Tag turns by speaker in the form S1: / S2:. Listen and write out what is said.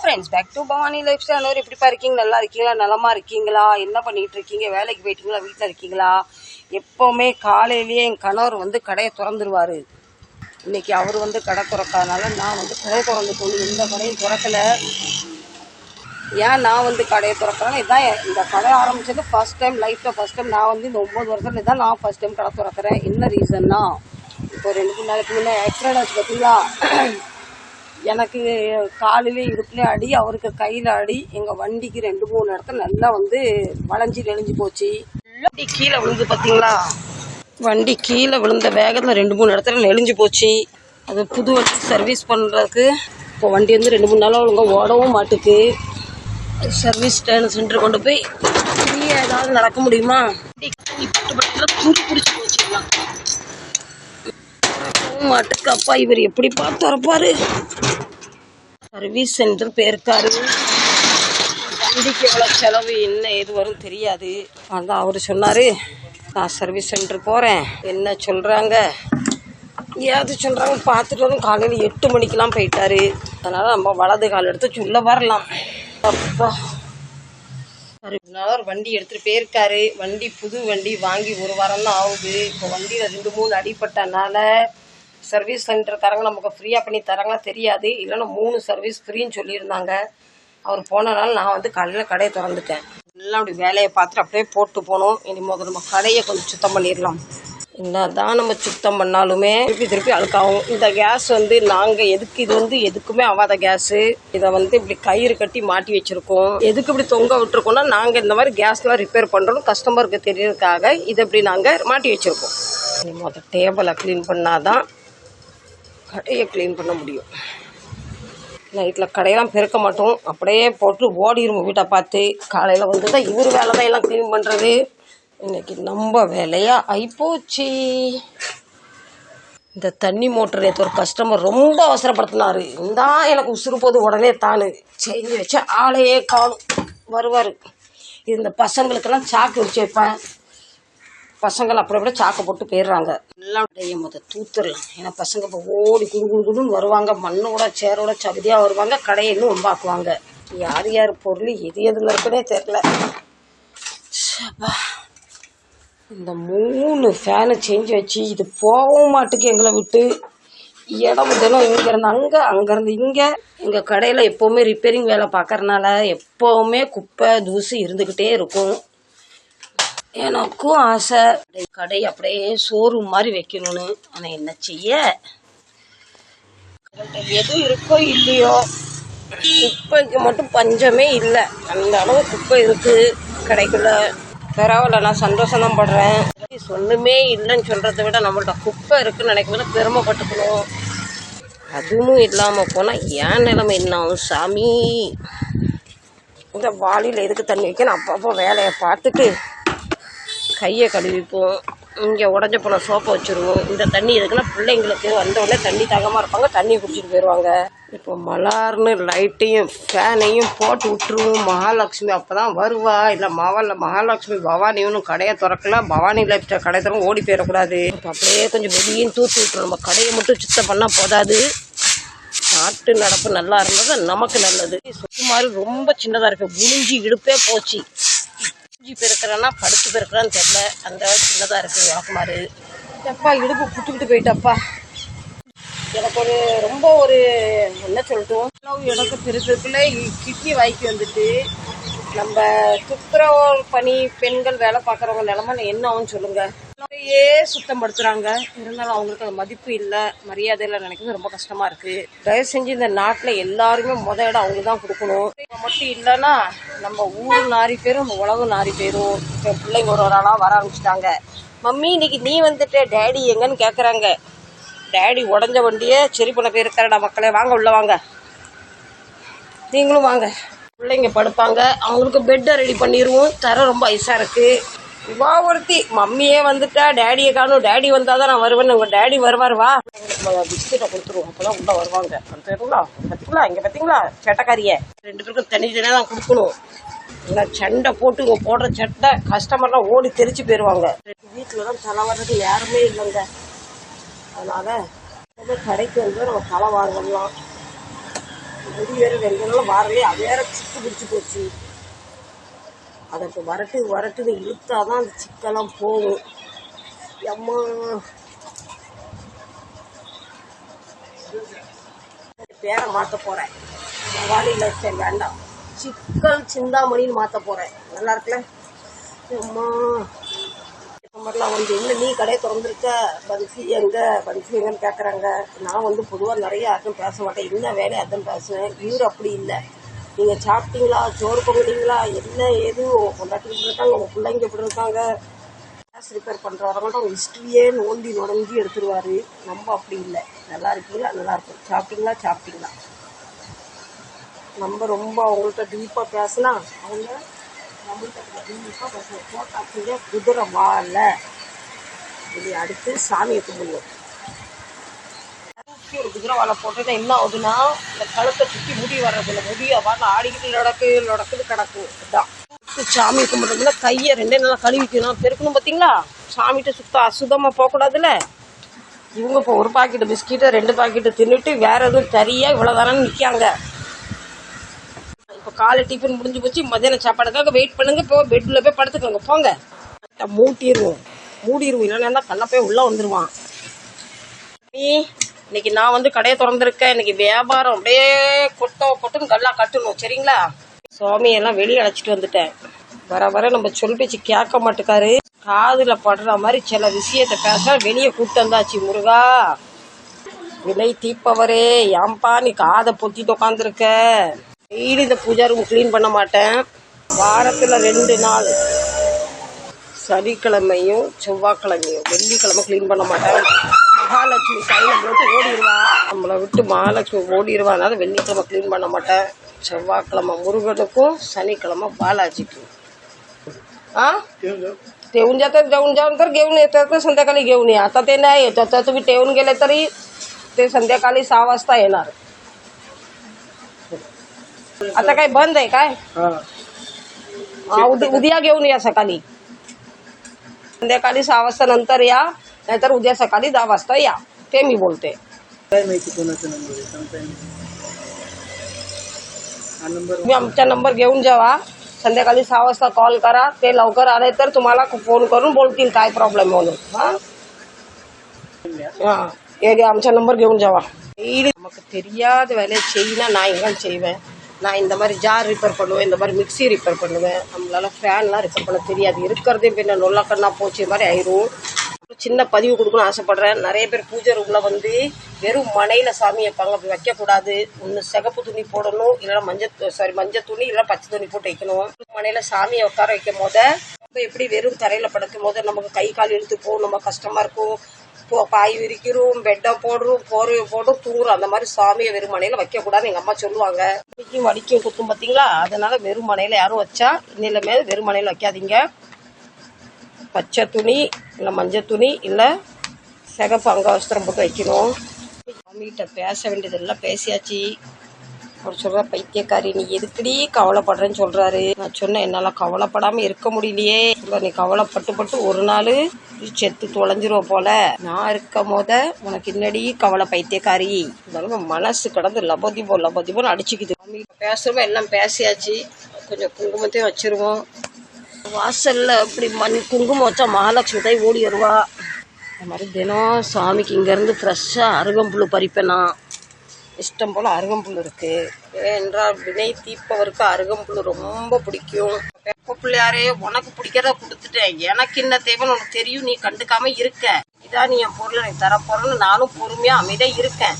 S1: Friends, back to Bhavani lifestyle. எப்படிப்பா இருக்கீங்க? நல்லா இருக்கீங்களா? நலமா இருக்கீங்களா? என்ன பண்ணிட்டு இருக்கீங்க? வேலைக்கு போயிட்டீங்களா? வீட்டில் இருக்கீங்களா? எப்போவுமே காலையிலேயே என் கணவர் கடையை திறந்துருவார். இன்னைக்கு அவர் கடை திறக்காதனால நான் கடை திறந்து கொண்டு எந்த கடையும் திறக்கலை. ஏன் நான் கடையை திறக்கிறேன், இதுதான் இந்த கடை ஆரம்பித்தது ஃபர்ஸ்ட் டைம் லைஃப்பில். ஃபர்ஸ்ட் டைம் நான் இந்த 9 வருஷத்துல தான் நான் ஃபர்ஸ்ட் டைம் கடை திறக்கிறேன். என்ன ரீசன்னா, இப்போ 2 நாளைக்கு முன்னே ஆக்சிடென்ட் ஆச்சு பார்த்தீங்களா? எனக்கு காலிலே இடுப்புலேயே அடி, அவருக்கு கையில் அடி. எங்கள் வண்டிக்கு 2-3 இடத்துல நல்லா வளைஞ்சி நெளிஞ்சு போச்சு. வண்டி கீழே விழுந்து பார்த்தீங்களா? வண்டி கீழே விழுந்த வேகத்தில் 2-3 இடத்துல நெளிஞ்சு போச்சு. அது புது வண்டி சர்வீஸ் பண்ணுறதுக்கு இப்போ வண்டி 2-3 நாளாக ஒழுங்காக ஓடவும் மாட்டுக்கு. சர்வீஸ் சென்டர் கொண்டு போய் ஃப்ரீயாக ஏதாவது நடக்க முடியுமா? துரு பிடிச்சி போச்சுக்கலாம் மாட்டுக்கு. அப்பா இவர் எப்படி பார்த்து வரப்பாரு? சர்வீஸ் சென்டர் போயிருக்காரு. வண்டிக்கு எவ்வளோ செலவு என்ன ஏது வரும் தெரியாது. அதான் அவர் சொன்னார், நான் சர்வீஸ் சென்டர் போகிறேன், என்ன சொல்கிறாங்க ஏது சொல்கிறாங்க பார்த்துட்டு வரும். காலையில் 8 மணிக்கெலாம் போயிட்டாரு. அதனால் நம்ம வலது கால் எடுத்து உள்ளே வரலாம். அப்பா ஒரு வண்டி எடுத்துகிட்டு போயிருக்காரு. வண்டி புது வண்டி வாங்கி 1 வாரம் தான் ஆகுது. இப்போ வண்டியில் 2-3 அடிப்பட்டனால சர்வீஸ் சென்டர்காரங்க நமக்கு ஃப்ரீயாக பண்ணி தராங்களா தெரியாது. இல்லைன்னா 3 சர்வீஸ் ஃப்ரீன்னு சொல்லியிருந்தாங்க. அவர் போனனால நான் காலையில் கடையை திறந்துட்டேன். எல்லாம் அப்படி வேலையை பார்த்துட்டு அப்படியே போட்டு போனோம். இனி நம்ம கடையை கொஞ்சம் சுத்தம் பண்ணிடலாம். என்ன தான் நம்ம சுத்தம் பண்ணாலுமே திருப்பி அழுக்காகும். இந்த கேஸ் நாங்கள் இது எதுக்குமே ஆகாத கேஸு. இதை இப்படி கயிறு கட்டி மாட்டி வச்சுருக்கோம். எதுக்கு இப்படி தொங்க விட்டுருக்கோம்னா, நாங்கள் இந்த மாதிரி கேஸ்லாம் ரிப்பேர் பண்ணுறோம் கஸ்டமருக்கு தெரியறதுக்காக இதை இப்படி நாங்கள் மாட்டி வச்சுருக்கோம். இனி டேபிளை க்ளீன் பண்ணாதான் கடையை க்ளீன் பண்ண முடியும். நைட்டில் கடையெல்லாம் பெருக்க மாட்டோம், அப்படியே போட்டு ஓடிடுவோம் வீட்டை பார்த்து. காலையில் தான் இவர் வேலை தான் எல்லாம் க்ளீன் பண்ணுறது. இன்றைக்கி நம்ம வேலையாக ஆயிப்போச்சு. இந்த தண்ணி மோட்டர் நேற்று ஒரு கஸ்டமர் ரொம்ப அவசரப்படுத்தினார். இந்தான் எனக்கு உசுறு போது உடனே தானு செஞ்சு வச்ச ஆளையே காணும் வருவார். இந்த பசங்களுக்கெல்லாம் சாக்கு வச்சு வைப்பேன். பசங்கள் அப்படியே சாக்கை போட்டு போயிடுறாங்க. எல்லாம் தூத்துடலாம். ஏன்னா பசங்க இப்போ ஓடி குடுன்னு வருவாங்க. மண்ணோட சேரோட சகதியாக வருவாங்க. கடையை இன்னும் ரொம்பாக்குவாங்க. யார் யார் பொருள் எது எதில் இருக்குன்னே தெரில. இந்த 3 ஃபேனு செஞ்சு வச்சு இது போகவும் மாட்டுக்கு எங்களை விட்டு. இடம் தினம் இங்கேருந்து அங்கே, அங்கேருந்து இங்கே. எங்கள் கடையில் எப்போவுமே ரிப்பேரிங் வேலை பார்க்கறனால எப்போவுமே குப்பை தூசு இருந்துக்கிட்டே இருக்கும். எனக்கும் ஆசை கடை அப்படியே ஷோரூம் மாதிரி வைக்கணும்னு. ஆனால் என்ன செய்ய, எதுவும் இருக்கோ இல்லையோ குப்பைக்கு மட்டும் பஞ்சமே இல்லை. அந்த அளவு குப்பை இருக்குது கடைக்குள்ள. பரவாயில்ல, நான் சந்தோஷம்தான் படுறேன். ஒன்றுமே இல்லைன்னு சொல்கிறத விட நம்மள்ட்ட குப்பை இருக்குன்னு நினைக்கும் பெருமைப்பட்டுக்கணும். அதுவும் இல்லாமல் போனால் ஏன் நிலைமை என்ன ஆகும் சாமி? இந்த வாளியில் எதுக்கு தண்ணி வைக்கணும்? அப்பப்போ வேலையை பார்த்துட்டு கையை கழுவிப்போம். இங்கே உடஞ்ச போன சோப்பை வச்சுருவோம். இந்த தண்ணி எதுக்குன்னா பிள்ளைங்களுக்கு வந்தவுடனே தண்ணி தாகமாக இருப்பாங்க, தண்ணி குடிச்சிட்டு போயிடுவாங்க. இப்போ மலார்னு லைட்டையும் ஃபேனையும் போட்டு விட்டுருவோம். மகாலட்சுமி அப்போ தான் வருவா. இல்லை மகாலட்சுமி பவானியும் கடையை திறக்கல. பவானி லைஃப் ஸ்டைல் கடை திறக்க ஓடி போயிடக்கூடாது. இப்போ அப்படியே கொஞ்சம் வெளியும் தூத்து விட்டுரும். நம்ம கடையை மட்டும் சுத்தம் பண்ணால் போதாது. நாட்டு நடப்பு நல்லா இருந்தது நமக்கு நல்லது. சுற்றி மாதிரி ரொம்ப சின்னதாக இருக்குது. குனிஞ்சி இடுப்பே போச்சு. பெருக்கிறேன்னா படுத்து பெருக்கிறான்னு தெரியல, அந்த சின்னதாக இருக்குது வாக்குமாறு. எப்பா இடுப்பு புட்டுக்கிட்டு போயிட்டப்பா. எனக்கு ரொம்ப என்ன சொல்லட்டும், எனக்கு பெருக்கிறதுக்குள்ளே கிட்னி வாய்க்கு வந்துட்டு. நம்ம துப்புரவு பணி பெண்கள் வேலை பார்க்குறவங்க நிலமை என்ன ஆகும்னு சொல்லுங்கள். நிறையே சுத்தம் படுத்துகிறாங்க, இருந்தாலும் அவங்களுக்கு அந்த மதிப்பு இல்லை, மரியாதை இல்லை. நினைக்கிறது ரொம்ப கஷ்டமாக இருக்குது. தயவு செஞ்சு இந்த நாட்டில் எல்லாருமே இடம் அவங்க தான் கொடுக்கணும். மட்டும் இல்லைன்னா நம்ம ஊர் நாரி பேரும் நம்ம உலகம் நாரி பேரும். இப்போ பிள்ளைங்க ஒரு ஆளாக வர ஆரம்பிச்சிட்டாங்க. மம்மி இன்னைக்கு நீ டேடி எங்கன்னு கேட்குறாங்க. டேடி உடஞ்ச வண்டியை சரி பண்ண போயிருக்காருடா. மக்களே வாங்க, உள்ள வாங்க, நீங்களும் வாங்க. பிள்ளைங்க படுப்பாங்க, அவங்களுக்கு பெட்டை ரெடி பண்ணிடுவோம். தர ரொம்ப ஐஸாக இருக்குது. வா ஒருத்தி, மம்மியே வந்துட்டா, டேடியை காணும். டேடி வந்தால் தான் நான் வருவேன்னு. உங்கள் டேடி வருவார், வா. பிஸ்கெட்டை கொடுத்துருவோம், அப்போ தான் உள்ளே வருவாங்க. பார்த்தீங்களா இங்கே பார்த்தீங்களா சட்டைக்காரியை? 2 பேருக்கும் தனித்தனியாக தான் கொடுக்கணும். இல்லை சண்டை போட்டு இங்கே போடுற சட்டை கஸ்டமர்லாம் ஓடி தெரிச்சு போயிடுவாங்க. வீட்டில் தான் தலை வர்றதுக்கு யாருமே இல்லைங்க. அதனால் கடைக்கு நம்ம தலை வாங்கலாம். முடி வேறு 2 நாள் வாரலே அது வேற சிக்கு பிடிச்சி போச்சு. அதை இப்போ வரட்டுன்னு இழுத்தாதான் அந்த சிக்கெல்லாம் போகும். அம்மா பேரை மாற்ற போகிறேன். வாலியில் சரி வேண்டாம், சிக்கல் சிந்தாமணின்னு மாற்ற போகிறேன். நல்லா இருக்குல்ல? அம்மா மாதிரிலாம் வந்து என்ன நீ கடையை திறந்துருக்க, பன்சி எங்கன்னு கேட்குறாங்க. நான் வந்து பொதுவாக நிறைய யாருக்கும் பேச மாட்டேன். என்ன வேலையை அதுன்னு பேசுவேன். இவர் அப்படி இல்லை. நீங்கள் சாப்பிட்டீங்களா, சோறு பொங்கலீங்களா, என்ன ஏது உங்கள் கொண்டாட்டி இப்படி இருக்காங்க, உங்கள் பிள்ளைங்க இப்படி இருக்காங்க, கேஸ் ரிப்பேர் பண்ணுறவங்கள்ட்ட அவங்க ஹிஸ்ட்ரியே நுழைஞ்சி எடுத்துருவார். நம்ம அப்படி இல்லை. நல்லா இருக்கீங்களா, நல்லா இருக்கும், சாப்பிட்டீங்களா. நம்ம ரொம்ப அவங்கள்ட்ட டீப்பாக பேசினா அவங்க நம்மள்கிட்ட டீப்பாக பேசுவோம். போட்டாச்சுங்க குதிரை வாழ இப்படி அடுத்து சாமியை கும்பிடுவோம். ஒரு குதிரை வாழை போட்டுட்டு என்ன ஆகுதுன்னா, இந்த கழுத்தை சுற்றி முடி வர்றதில்ல. முடிய வாழை ஆடிக்கிட்டு நடக்குது கிடக்கு. இதுதான் சாமி கும்பிட்றதுல கையை 2 நல்லா கழுவிக்கணும், பெருக்கணும். பார்த்தீங்களா, சாமிகிட்ட அசுத்தமாக போகக்கூடாதுல்ல. இவங்க இப்போ ஒரு பாக்கெட்டு பிஸ்கெட்டு 2 பாக்கெட்டு தின்னுட்டு வேற எதுவும் சரியாக இவ்வளோ தானே நிற்காங்க. இப்போ காலை டிஃபன் முடிஞ்சு போச்சு, மத்தியானம் சாப்பாடுக்காக வெயிட் பண்ணுங்க. இப்போ பெட்டில் போய் படுத்துக்கோங்க, போங்க. மூடிடுவோம் இல்லைன்னா கல்ல போய் உள்ளே வந்துடுவான். இன்னைக்கு நான் வந்து கடையை திறந்துருக்கேன். இன்னைக்கு வியாபாரம் அப்படியே கொட்டுன்னு கல்லா கட்டணும். சரிங்களா? சுவாமியெல்லாம் வெளியே அழைச்சிட்டு வந்துட்டேன். வர நம்ம சொல் பேச்சு கேட்க மாட்டேக்காரு. காதில் படுற மாதிரி சில விஷயத்தை பேச வெளியே கூப்பிட்டு வந்தாச்சு. முருகா விலை தீப்பவரே, ஏன்பா நீ காதை பொத்திட்டு உட்காந்துருக்க? டெய்லி இந்த பூஜா ரூம் க்ளீன் பண்ண மாட்டேன். வாரத்தில் 2 நாள், சனிக்கிழமையும் செவ்வாய்க்கிழமையும். வெள்ளிக்கிழமை க்ளீன் பண்ண மாட்டேன். மகாலட்சுமி கையில் போட்டு ஓடிடுவா, நம்மளை விட்டு மகாலட்சுமி ஓடிடுவா. அதனால வெள்ளிக்கிழமை க்ளீன் பண்ண மாட்டேன். செவ்வாய்க்கிழமை முருகனுக்கும், சனிக்கிழமை பாலாஜிக்கும். ठेवून जाऊन तर घेऊन येतात, तर संध्याकाळी घेऊन या. आता ते नाही येत. आता तुम्ही ठेवून गेले तरी ते संध्याकाळी 6 वाजता येणार. आता काय बंद आहे काय? उद्या घेऊन या सकाळी. संध्याकाळी 6 वाजता नंतर या, नाहीतर उद्या सकाळी 10 वाजता या. ते मी बोलते.
S2: काय माहिती कोणाचा नंबर आहे, सांगता येईल? हा नंबर
S1: तुम्ही आमचा नंबर घेऊन जावा. संध्याकाळी 6 वाजता कॉल करा. ते लवकर आले तर तुम्हाला फोन करून बोलतील काय प्रॉब्लेम म्हणून. आमचा नंबर घेऊन जावा. நமக்கு தெரியாத வேலையை செய்யினா நான் எங்கே செய்வேன். நான் இந்த மாதிரி ஜார் ரிப்பேர் பண்ணுவேன், இந்த மாதிரி மிக்சி ரிப்பேர் பண்ணுவேன். நம்மளால ஃபேன்லாம் ரிப்பேர் பண்ண தெரியாது. இருக்கிறதே பின்ன நொல்லக்கண்ணா போச்சு மாதிரி ஆயிரும். சின்ன பதிவு கொடுக்கணும்னு ஆசைப்படுறேன். நிறைய பேர் பூஜை ரூமில் வந்து வெறும் மனையில் சாமி வைப்பாங்க. அப்படி வைக்கக்கூடாது. ஒன்று சிகப்பு துணி போடணும், இல்லைன்னா மஞ்சள் துணி, இல்லைன்னா பச்சை துணி போட்டு வைக்கணும். மனையில் சாமியை உட்கார வைக்கும் போது எப்படி வெறும் தரையில் படுக்கும் போது நமக்கு கை கால் இழுத்து போகும், நம்ம கஷ்டமாக இருக்கும். பாய் விரிக்கிறோம், பெட்டை போடுறோம், போர்வையை போடும், தூங்குறோம். அந்த மாதிரி சாமியை வெறும் மனையில் வைக்கக்கூடாது. எங்கள் அம்மா சொல்லுவாங்க. வலிக்கும் குத்தும் பார்த்தீங்களா? அதனால வெறும் மனையில் யாரும் வச்சா இன்னிலுமே வெறும் மனையில் வைக்காதீங்க. பச்சை துணி, இல்லை மஞ்சள் துணி, இல்லை சிகப்பு அங்கவஸ்திரம் போட்டு வைக்கணும். சாமிகிட்ட பேச வேண்டியதெல்லாம் பேசியாச்சு. அவர் சொல்கிற பைத்தியக்காரி, நீ எதுக்கடி கவலைப்படுறேன்னு சொல்கிறாரு. நான் சொன்னேன், என்னால் கவலைப்படாமல் இருக்க முடியலையே. நீ கவலைப்பட்டு ஒரு நாள் செத்து தொலைஞ்சிருவோம் போல. நான் இருக்கும் போத உனக்கு இன்னடி கவலை பைத்தியக்காரி. இருந்தாலும் மனசு கடந்து லபதிபோன்னு அடிச்சுக்குது. சாமிகிட்ட பேசுகிறோமோ எல்லாம் பேசியாச்சு. கொஞ்சம் குங்குமத்தையும் வச்சிருவோம். வாசலில் இப்படி குங்குமம் வச்சா மகாலட்சுமி தாய் ஓடி வருவா. அது மாதிரி தினம் சாமிக்கு இங்கேருந்து ஃப்ரெஷ்ஷாக அருகம்புல் பறிப்பேன். நான் இஷ்டம் போல் அருகம்புல் இருக்குது. ஏனென்றால் வினை தீர்ப்பவருக்கு அருகம்புல் ரொம்ப பிடிக்கும். வெப்ப பிள்ளையாரே, உனக்கு பிடிக்கிறத கொடுத்துட்டேன், எனக்கு என்ன தேவைன்னு உனக்கு தெரியும், நீ கண்டுக்காமல் இருக்க. இதான் நீ என் பொருளை நீ தரப்போறன்னு நானும் பொறுமையாக அமைதியாக இருக்கேன்.